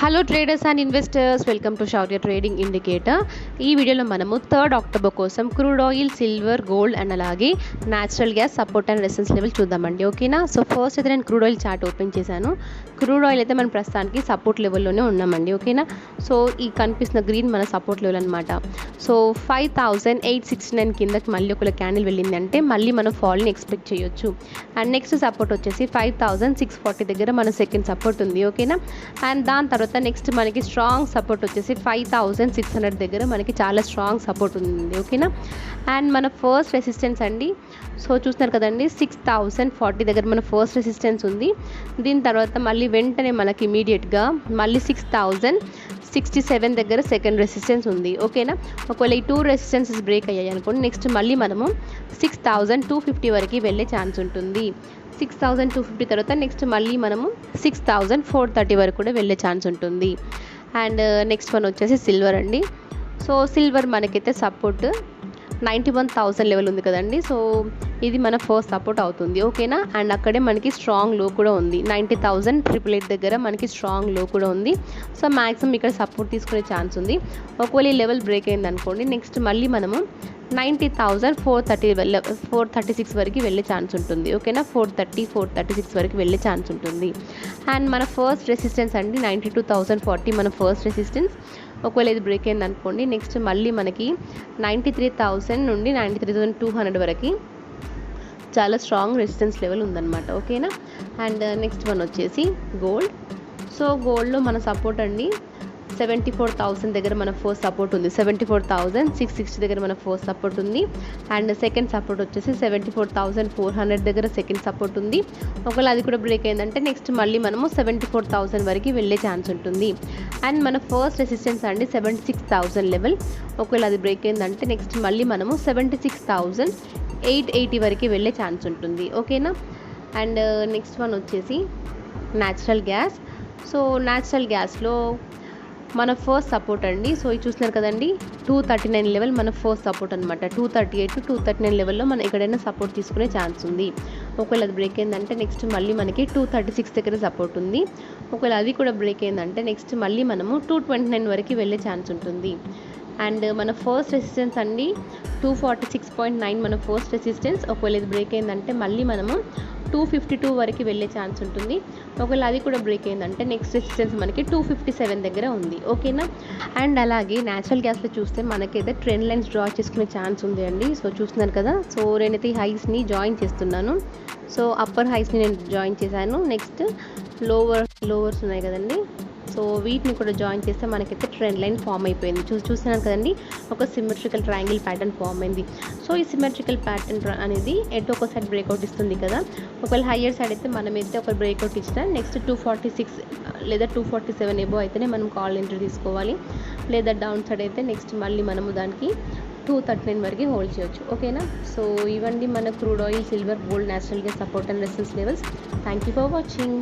Hello traders and investors, welcome to Shaurya trading indicator. ఈ వీడియోలో మనము 3rd అక్టోబర్ కోసం crude oil, silver, gold and అలాగే natural gas support and resistance level చూద్దామండి. ఓకేనా. సో ఫస్ట్ అయితే నేను క్రూడ్ ఆయిల్ చార్ట్ ఓపెన్ చేశాను. క్రూడ్ ఆయిల్ అయితే మనం ప్రస్తుతానికి సపోర్ట్ లెవెల్లోనే ఉన్నామండి. ఓకేనా. సో ఈ కనిపిస్తున్న గ్రీన్ మన సపోర్ట్ లెవెల్ అనమాట. సో 5869 కిందకి మళ్ళీ ఒక క్యాండిల్ వెళ్ళింది అంటే మళ్ళీ మనం ఫాల్ని ఎక్స్పెక్ట్ చేయొచ్చు. అండ్ నెక్స్ట్ సపోర్ట్ వచ్చేసి 5640 దగ్గర మన సెకండ్ సపోర్ట్ ఉంది. ఓకేనా. అండ్ దాని తర్వాత నెక్స్ట్ మనకి స్ట్రాంగ్ సపోర్ట్ వచ్చేసి 5600 దగ్గర మనకి చాలా స్ట్రాంగ్ సపోర్ట్ ఉంది. ఓకేనా. అండ్ మన ఫస్ట్ రెసిస్టెన్స్ అండి, సో చూస్తున్నారు కదండి 6040 దగ్గర మన ఫస్ట్ రెసిస్టెన్స్ ఉంది. దీని తర్వాత మళ్ళీ వెంటనే మనకి ఇమీడియట్గా మళ్ళీ 6067 దగ్గర సెకండ్ రెసిస్టెన్స్ ఉంది. ఓకేనా. ఒకవేళ ఈ 2 రెసిస్టెన్సెస్ బ్రేక్ అయ్యాయి అనుకోండి, నెక్స్ట్ మళ్ళీ మనము 6250 వరకు వెళ్ళే ఛాన్స్ ఉంటుంది. 6250 తర్వాత నెక్స్ట్ మళ్ళీ మనము 6430 వరకు కూడా వెళ్ళే ఛాన్స్ ఉంటుంది. అండ్ నెక్స్ట్ వన్ వచ్చేసి సిల్వర్ అండి. సో సిల్వర్ మనకైతే సపోర్ట్ 91,000 లెవెల్ ఉంది కదండి. సో ఇది మన ఫస్ట్ సపోర్ట్ అవుతుంది. ఓకేనా. అండ్ అక్కడే మనకి స్ట్రాంగ్ లో కూడా ఉంది. 90,888 దగ్గర మనకి స్ట్రాంగ్ లో కూడా ఉంది. సో మ్యాక్సిమం ఇక్కడ సపోర్ట్ తీసుకునే ఛాన్స్ ఉంది. ఒకవేళ ఈ లెవెల్ బ్రేక్ అయింది అనుకోండి, నెక్స్ట్ మళ్ళీ మనము 90,436 వరకు వెళ్ళే ఛాన్స్ ఉంటుంది. ఓకేనా. 436 వరకు వెళ్ళే ఛాన్స్ ఉంటుంది. అండ్ మన ఫస్ట్ రెసిస్టెన్స్ అండి 92,040 మన ఫస్ట్ రెసిస్టెన్స్. ఒకవేళ ఇది బ్రేక్ అయింది అనుకోండి, నెక్స్ట్ మళ్ళీ మనకి 93,000 నుండి 93,200 వరకు చాలా స్ట్రాంగ్ రెసిస్టెన్స్ లెవెల్ ఉందన్నమాట. ఓకేనా. అండ్ నెక్స్ట్ వన్ వచ్చేసి గోల్డ్. సో గోల్డ్లో మన సపోర్ట్ అండి 74,000 దగ్గర మన ఫస్ట్ సపోర్ట్ ఉంది. 74,660 దగ్గర మన ఫస్ట్ సపోర్ట్ ఉంది. అండ్ సెకండ్ సపోర్ట్ వచ్చేసి 74,400 దగ్గర సెకండ్ సపోర్ట్ ఉంది. ఒకవేళ అది కూడా బ్రేక్ అయిందంటే నెక్స్ట్ మళ్ళీ మనము 74,000 వరకు వెళ్ళే ఛాన్స్ ఉంటుంది. అండ్ మన ఫస్ట్ రెసిస్టెన్స్ అండి 76,000 లెవెల్. ఒకవేళ అది బ్రేక్ అయిందంటే నెక్స్ట్ మళ్ళీ మనము 76,880 వరకు వెళ్ళే ఛాన్స్ ఉంటుంది. ఓకేనా. అండ్ నెక్స్ట్ వన్ వచ్చేసి న్యాచురల్ గ్యాస్. సో న్యాచురల్ గ్యాస్లో మన ఫస్ట్ సపోర్ట్ అండి, సో ఇది చూస్తున్నారు కదండి 239 లెవెల్ మన ఫస్ట్ సపోర్ట్ అనమాట. 238 to 239 లెవెల్లో మనం ఎక్కడైనా సపోర్ట్ తీసుకునే ఛాన్స్ ఉంది. ఒకవేళ అది బ్రేక్ అయిందంటే నెక్స్ట్ మళ్ళీ మనకి 236 దగ్గర సపోర్ట్ ఉంది. ఒకవేళ అది కూడా బ్రేక్ అయిందంటే నెక్స్ట్ మళ్ళీ మనము 229 వరకు వెళ్ళే ఛాన్స్ ఉంటుంది. అండ్ మన ఫస్ట్ రెసిస్టెన్స్ అండి 246.9 మన ఫస్ట్ రెసిస్టెన్స్. ఒకవేళ ఇది బ్రేక్ అయిందంటే మళ్ళీ మనము 252 వరకు వెళ్ళే ఛాన్స్ ఉంటుంది. ఒకవేళ అది కూడా బ్రేక్ అయిందంటే నెక్స్ట్ రెసిస్టెన్స్ మనకి 257 దగ్గర ఉంది. ఓకేనా. అండ్ అలాగే న్యాచురల్ గ్యాస్లో చూస్తే మనకైతే ట్రెండ్ లైన్స్ డ్రా చేసుకునే ఛాన్స్ ఉంది అండి. సో చూస్తున్నారు కదా. సో నేనైతే ఈ హైస్ని జాయిన్ చేస్తున్నాను. సో అప్పర్ హైస్ని నేను జాయిన్ చేశాను. నెక్స్ట్ లోవర్స్ ఉన్నాయి కదండి, సో వీటిని కూడా జాయిన్ చేస్తే మనకైతే ట్రెండ్ లైన్ ఫామ్ అయిపోయింది. చూస్తున్నాను కదండి, ఒక సిమెట్రికల్ ట్రయాంగిల్ ప్యాటర్న్ ఫామ్ అయింది. సో ఈ సిమెట్రికల్ ప్యాటర్న్ అనేది ఎటు ఒక సైడ్ బ్రేక్అవుట్ ఇస్తుంది కదా. ఒకవేళ హయ్యర్ సైడ్ అయితే మనమైతే ఒక బ్రేక్అవుట్ ఇచ్చినా నెక్స్ట్ 246 లేదా 247 ఎబో అయితేనే మనం కాల్ ఎంట్రీ తీసుకోవాలి. లేదా డౌన్ సైడ్ అయితే నెక్స్ట్ మళ్ళీ మనము దానికి 239 వరకు హోల్డ్ చేయొచ్చు. ఓకేనా. సో ఇవన్నీ మన crude oil, silver, gold, natural gas support and resistance levels. Thank you for watching.